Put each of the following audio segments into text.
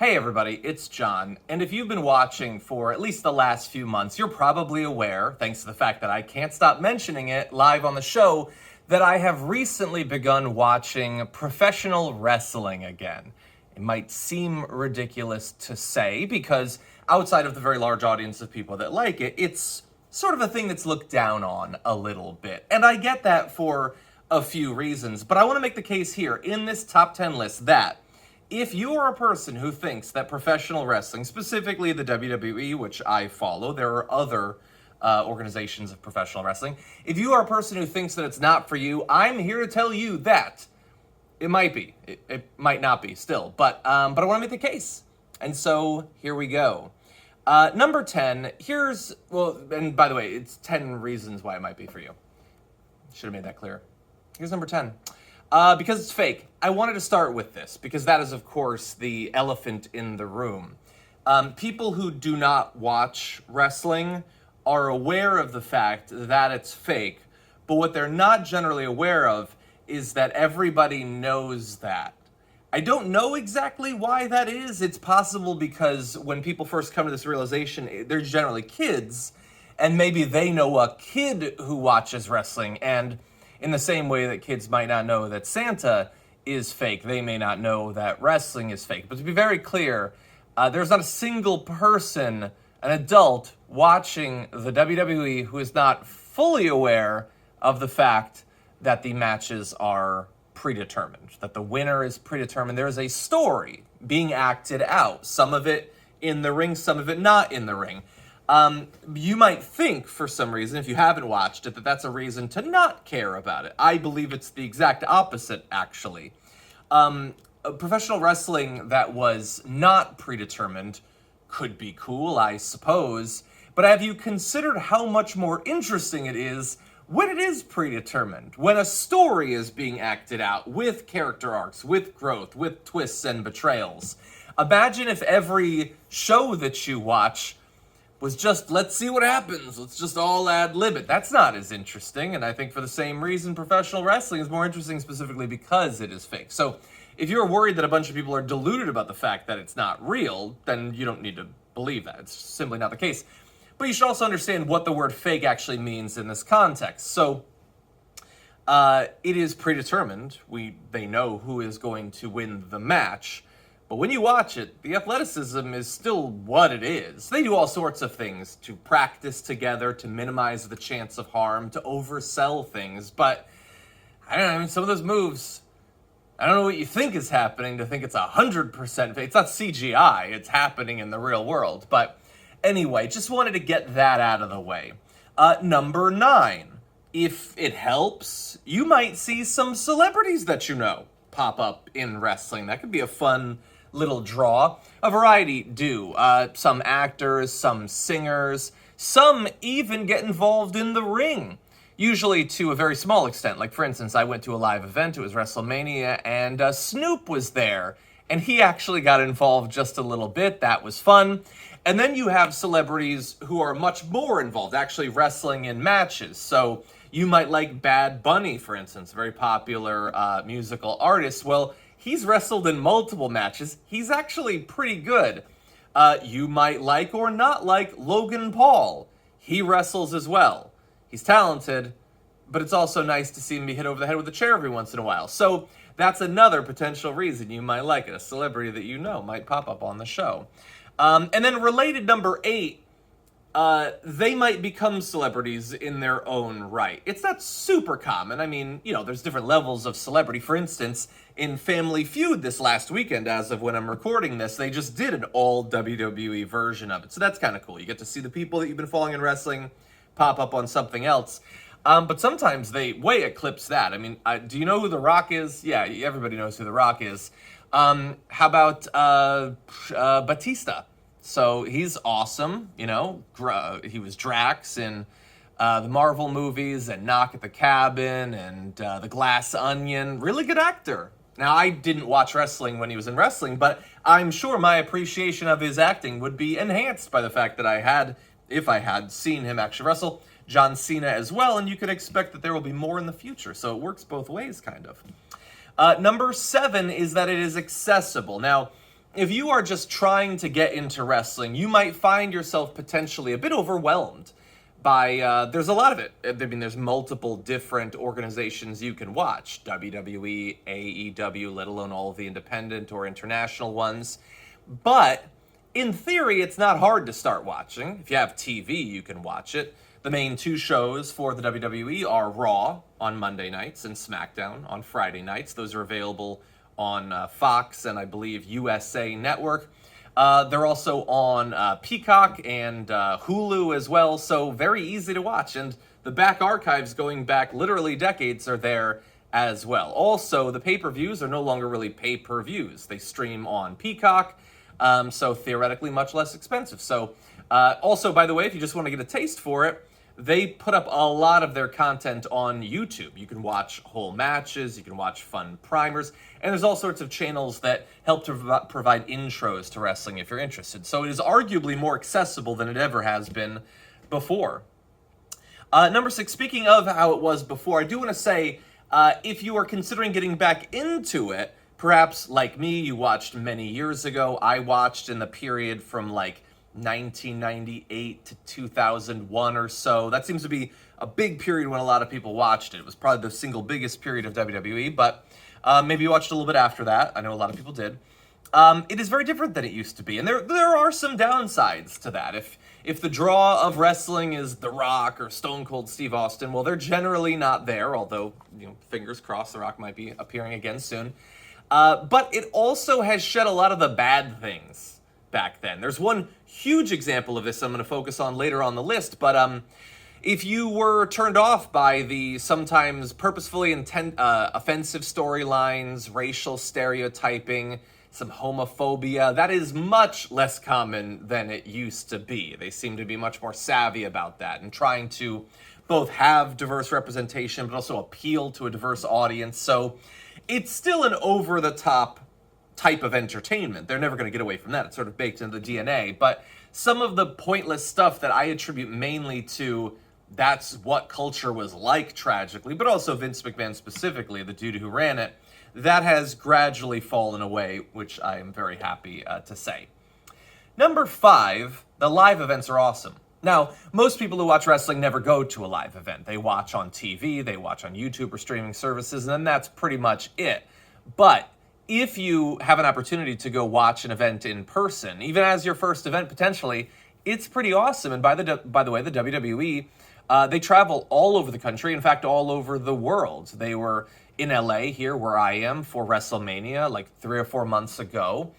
Hey everybody, it's John, and if you've been watching for at least the last few months, you're probably aware, thanks to the fact that I can't stop mentioning it live on the show, that I have recently begun watching professional wrestling again. It might seem ridiculous to say because outside of the very large audience of people that like it, it's sort of a thing that's looked down on a little bit. And I get that for a few reasons, but I want to make the case here in this top 10 list that if you are a person who thinks that professional wrestling, specifically the WWE, which I follow, there are other organizations of professional wrestling. If you are a person who thinks that it's not for you, I'm here to tell you that it might be. It might not be still, but I want to make the case. And so here we go. Number 10, and by the way, it's 10 reasons why it might be for you. Should have made that clear. Here's number 10. Because it's fake. I wanted to start with this because that is, of course, the elephant in the room. People who do not watch wrestling are aware of the fact that it's fake, but what they're not generally aware of is that everybody knows that. I don't know exactly why that is. It's possible because when people first come to this realization, they're generally kids, and maybe they know a kid who watches wrestling, and in the same way that kids might not know that Santa is fake, they may not know that wrestling is fake. But to be very clear, there's not a single person, an adult, watching the WWE who is not fully aware of the fact that the matches are predetermined, that the winner is predetermined. There is a story being acted out, some of it in the ring, some of it not in the ring. You might think, for some reason, if you haven't watched it, that that's a reason to not care about it. I believe it's the exact opposite, actually. Professional wrestling that was not predetermined could be cool, I suppose, but have you considered how much more interesting it is when it is predetermined, when a story is being acted out with character arcs, with growth, with twists and betrayals? Imagine if every show that you watch was just, let's see what happens, let's just all ad-lib it. That's not as interesting, and I think for the same reason professional wrestling is more interesting specifically because it is fake. So if you're worried that a bunch of people are deluded about the fact that it's not real, then you don't need to believe that. It's simply not the case. But you should also understand what the word fake actually means in this context. So it is predetermined. They know who is going to win the match. But when you watch it, the athleticism is still what it is. They do all sorts of things to practice together, to minimize the chance of harm, to oversell things. But, I don't know, some of those moves, I don't know what you think is happening to think it's 100% fake. It's not CGI, it's happening in the real world. But anyway, just wanted to get that out of the way. Number 9, if it helps, you might see some celebrities that you know pop up in wrestling. That could be a fun little draw. A variety do. Some actors, some singers, some even get involved in the ring, usually to a very small extent. Like, for instance, I went to a live event, it was WrestleMania, and Snoop was there, and he actually got involved just a little bit. That was fun. And then you have celebrities who are much more involved, actually wrestling in matches. So you might like Bad Bunny, for instance, a very popular musical artist. Well, he's wrestled in multiple matches. He's actually pretty good. You might like or not like Logan Paul. He wrestles as well. He's talented, but it's also nice to see him be hit over the head with a chair every once in a while. So that's another potential reason you might like it. A celebrity that you know might pop up on the show. And then related number 8, they might become celebrities in their own right. It's not super common. I mean, there's different levels of celebrity. For instance, in Family Feud this last weekend, as of when I'm recording this, they just did an all WWE version of it. So that's kind of cool. You get to see the people that you've been following in wrestling pop up on something else. But sometimes they way eclipse that. I mean, do you know who The Rock is? Yeah, everybody knows who The Rock is. How about Batista? So he's awesome, he was Drax in the Marvel movies and Knock at the Cabin and The Glass Onion. Really good actor. Now, I didn't watch wrestling when he was in wrestling, but I'm sure my appreciation of his acting would be enhanced by the fact that if I had seen him actually wrestle, John Cena as well, and you could expect that there will be more in the future. So it works both ways, kind of. Number 7 is that it is accessible. Now, if you are just trying to get into wrestling, you might find yourself potentially a bit overwhelmed by, there's a lot of it. I mean, there's multiple different organizations you can watch. WWE, AEW, let alone all of the independent or international ones. But in theory, it's not hard to start watching. If you have TV, you can watch it. The main two shows for the WWE are Raw on Monday nights and SmackDown on Friday nights. Those are available on Fox and I believe USA Network. They're also on Peacock and Hulu as well, so very easy to watch. And the back archives going back literally decades are there as well. Also, the pay-per-views are no longer really pay-per-views. They stream on Peacock, so theoretically much less expensive. So also, by the way, if you just want to get a taste for it, they put up a lot of their content on YouTube. You can watch whole matches, you can watch fun primers, and there's all sorts of channels that help to provide intros to wrestling if you're interested. So it is arguably more accessible than it ever has been before. Number 6, speaking of how it was before, I do want to say, if you are considering getting back into it, perhaps like me, you watched many years ago. I watched in the period from like 1998 to 2001 or so. That seems to be a big period when a lot of people watched it. It was probably the single biggest period of WWE, but maybe you watched a little bit after that. I know a lot of people did. It is very different than it used to be, and there are some downsides to that. If the draw of wrestling is The Rock or Stone Cold Steve Austin, well, they're generally not there, although, fingers crossed, The Rock might be appearing again soon. But it also has shed a lot of the bad things back then. There's one huge example of this I'm going to focus on later on the list, but if you were turned off by the sometimes purposefully offensive storylines, racial stereotyping, some homophobia, that is much less common than it used to be. They seem to be much more savvy about that and trying to both have diverse representation but also appeal to a diverse audience. So it's still an over-the-top type of entertainment. They're never going to get away from that. It's sort of baked into the DNA. But some of the pointless stuff that I attribute mainly to that's what culture was like, tragically, but also Vince McMahon specifically, the dude who ran it, that has gradually fallen away, which I am very happy to say. Number 5, the live events are awesome. Now, most people who watch wrestling never go to a live event. They watch on TV, they watch on YouTube or streaming services, and then that's pretty much it. But if you have an opportunity to go watch an event in person, even as your first event potentially, it's pretty awesome. And by the way, the WWE, they travel all over the country, in fact, all over the world. They were in LA here, where I am, for WrestleMania like 3 or 4 months ago.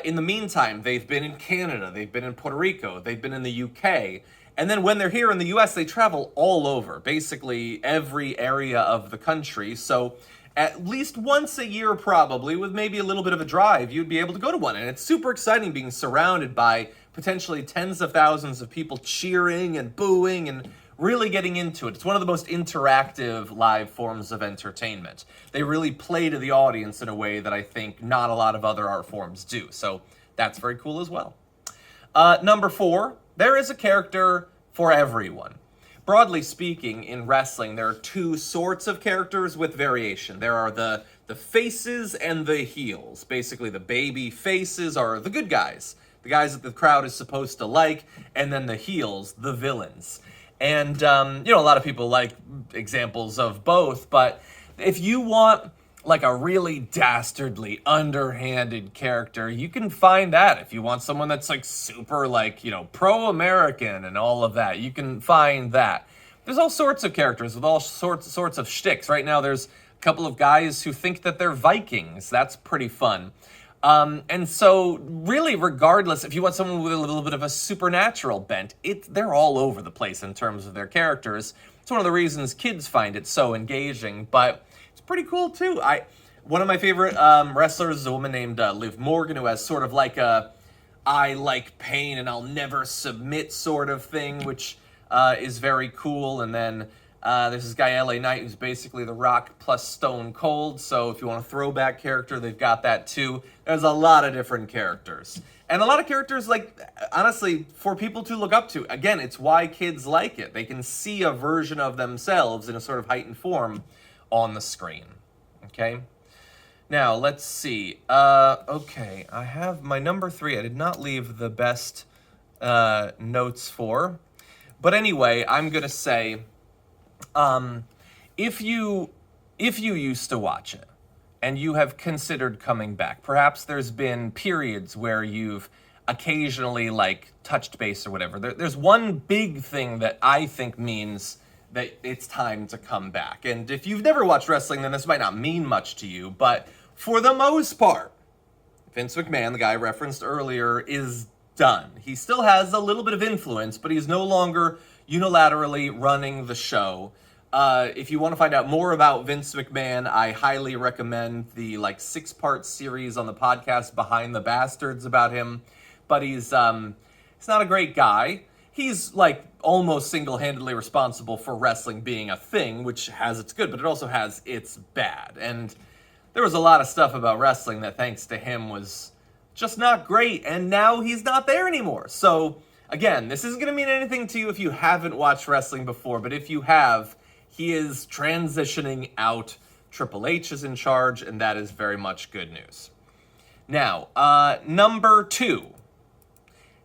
In the meantime, they've been in Canada, they've been in Puerto Rico, they've been in the UK. And then when they're here in the US, they travel all over, basically every area of the country. So at least once a year, probably, with maybe a little bit of a drive, you'd be able to go to one. And it's super exciting being surrounded by potentially tens of thousands of people cheering and booing and really getting into it. It's one of the most interactive live forms of entertainment. They really play to the audience in a way that I think not a lot of other art forms do. So that's very cool as well. Number 4, there is a character for everyone. Broadly speaking, in wrestling, there are 2 sorts of characters with variation. There are the faces and the heels. Basically, the baby faces are the good guys, the guys that the crowd is supposed to like, and then the heels, the villains. And, a lot of people like examples of both, but if you want like a really dastardly, underhanded character, you can find that. If you want someone that's like super pro-American and all of that, you can find that. There's all sorts of characters with all sorts of shticks. Right now there's a couple of guys who think that they're Vikings. That's pretty fun. And so really, regardless, if you want someone with a little bit of a supernatural bent, they're all over the place in terms of their characters. It's one of the reasons kids find it so engaging, but it's pretty cool too. One of my favorite wrestlers is a woman named Liv Morgan, who has sort of like a I like pain and I'll never submit sort of thing, which is very cool. And then there's this guy, LA Knight, who's basically The Rock plus Stone Cold. So if you want a throwback character, they've got that too. There's a lot of different characters. And a lot of characters, honestly, for people to look up to. Again, it's why kids like it. They can see a version of themselves in a sort of heightened form on the screen. Okay? Now, let's see. Okay, I have my number 3. I did not leave the best notes for. But anyway, I'm going to say, if you used to watch it and you have considered coming back, perhaps there's been periods where you've occasionally like touched base or whatever. There's one big thing that I think means that it's time to come back. And if you've never watched wrestling, then this might not mean much to you, but for the most part, Vince McMahon, the guy I referenced earlier, is done. He still has a little bit of influence, but he's no longer unilaterally running the show. If you want to find out more about Vince McMahon, I highly recommend the 6-part series on the podcast Behind the Bastards about him. But he's not a great guy. He's almost single-handedly responsible for wrestling being a thing, which has its good, but it also has its bad. And there was a lot of stuff about wrestling that, thanks to him, was just not great, and now he's not there anymore. So, again, this isn't going to mean anything to you if you haven't watched wrestling before, but if you have, he is transitioning out. Triple H is in charge, and that is very much good news. Now, number 2.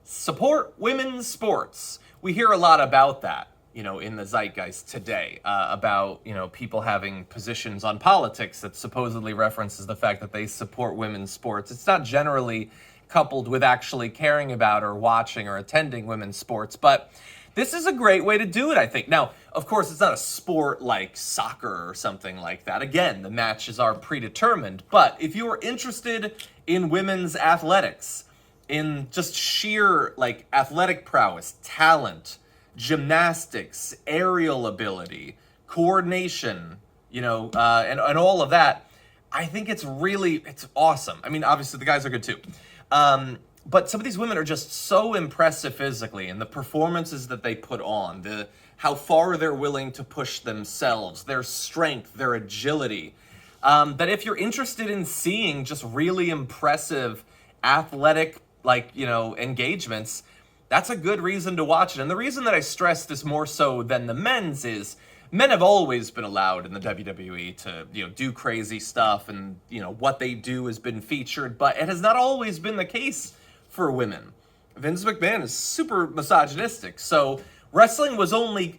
Support women's sports. We hear a lot about that, in the zeitgeist today, about, people having positions on politics that supposedly references the fact that they support women's sports. It's not generally coupled with actually caring about or watching or attending women's sports, but this is a great way to do it, I think. Now, of course, it's not a sport like soccer or something like that. Again, the matches are predetermined, but if you are interested in women's athletics, in just sheer athletic prowess, talent, gymnastics, aerial ability, coordination, and all of that, I think it's awesome. I mean, obviously the guys are good too. But some of these women are just so impressive physically, and the performances that they put on, how far they're willing to push themselves, their strength, their agility, that if you're interested in seeing just really impressive athletic engagements, that's a good reason to watch it. And the reason that I stress this more so than the men's is men have always been allowed in the WWE to, do crazy stuff, and, what they do has been featured, but it has not always been the case for women. Vince McMahon is super misogynistic, so wrestling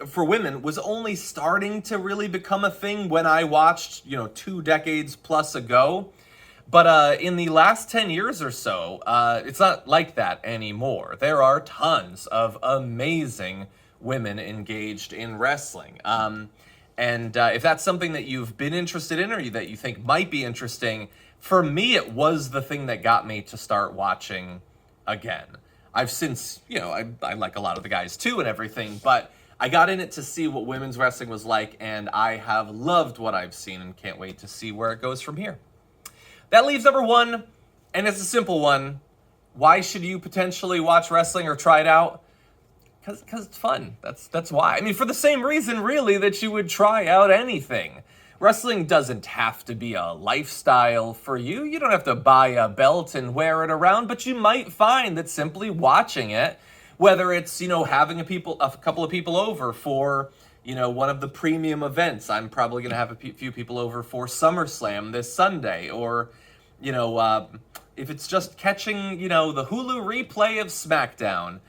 for women was only starting to really become a thing when I watched, 2 decades plus ago. But in the last 10 years or so, it's not like that anymore. There are tons of amazing women engaged in wrestling. And if that's something that you've been interested in or that you think might be interesting, for me, it was the thing that got me to start watching again. I've since, I like a lot of the guys too and everything, but I got in it to see what women's wrestling was like, and I have loved what I've seen and can't wait to see where it goes from here. That leaves number 1, and it's a simple one. Why should you potentially watch wrestling or try it out? Because it's fun. That's why. I mean, for the same reason, really, that you would try out anything. Wrestling doesn't have to be a lifestyle for you. You don't have to buy a belt and wear it around, but you might find that simply watching it, whether it's, having a couple of people over for, one of the premium events. I'm probably going to have a few people over for SummerSlam this Sunday, or, if it's just catching, the Hulu replay of SmackDown.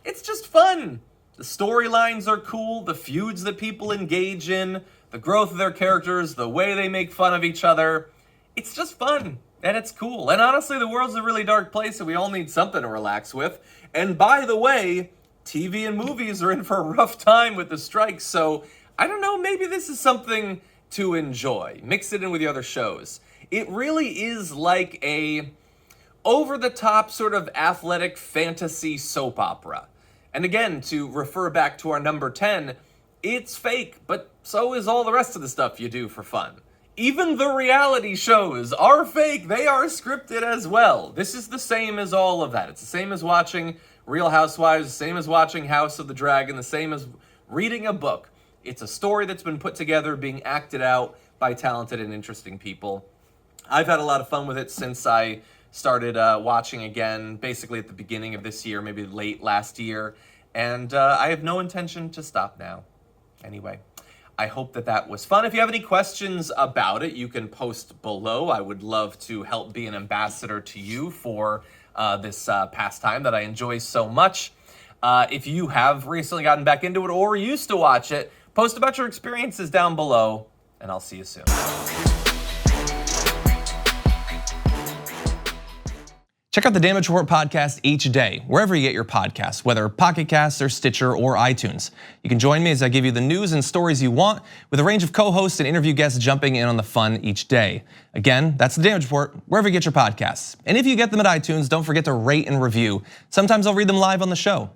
It's just fun. The storylines are cool, the feuds that people engage in, the growth of their characters, the way they make fun of each other. It's just fun, and it's cool. And honestly, the world's a really dark place, and we all need something to relax with. And by the way, TV and movies are in for a rough time with the strikes, so I don't know, maybe this is something to enjoy. Mix it in with the other shows. It really is like a over-the-top sort of athletic fantasy soap opera. And again, to refer back to our number 10, it's fake, but so is all the rest of the stuff you do for fun. Even the reality shows are fake. They are scripted as well. This is the same as all of that. It's the same as watching Real Housewives, the same as watching House of the Dragon, the same as reading a book. It's a story that's been put together, being acted out by talented and interesting people. I've had a lot of fun with it since I started watching again, basically at the beginning of this year, maybe late last year. And I have no intention to stop now. Anyway, I hope that that was fun. If you have any questions about it, you can post below. I would love to help be an ambassador to you for this pastime that I enjoy so much. If you have recently gotten back into it or used to watch it, post about your experiences down below, and I'll see you soon. Check out the Damage Report podcast each day, wherever you get your podcasts, whether Pocket Casts or Stitcher or iTunes. You can join me as I give you the news and stories you want, with a range of co-hosts and interview guests jumping in on the fun each day. Again, that's the Damage Report, wherever you get your podcasts. And if you get them at iTunes, don't forget to rate and review. Sometimes I'll read them live on the show.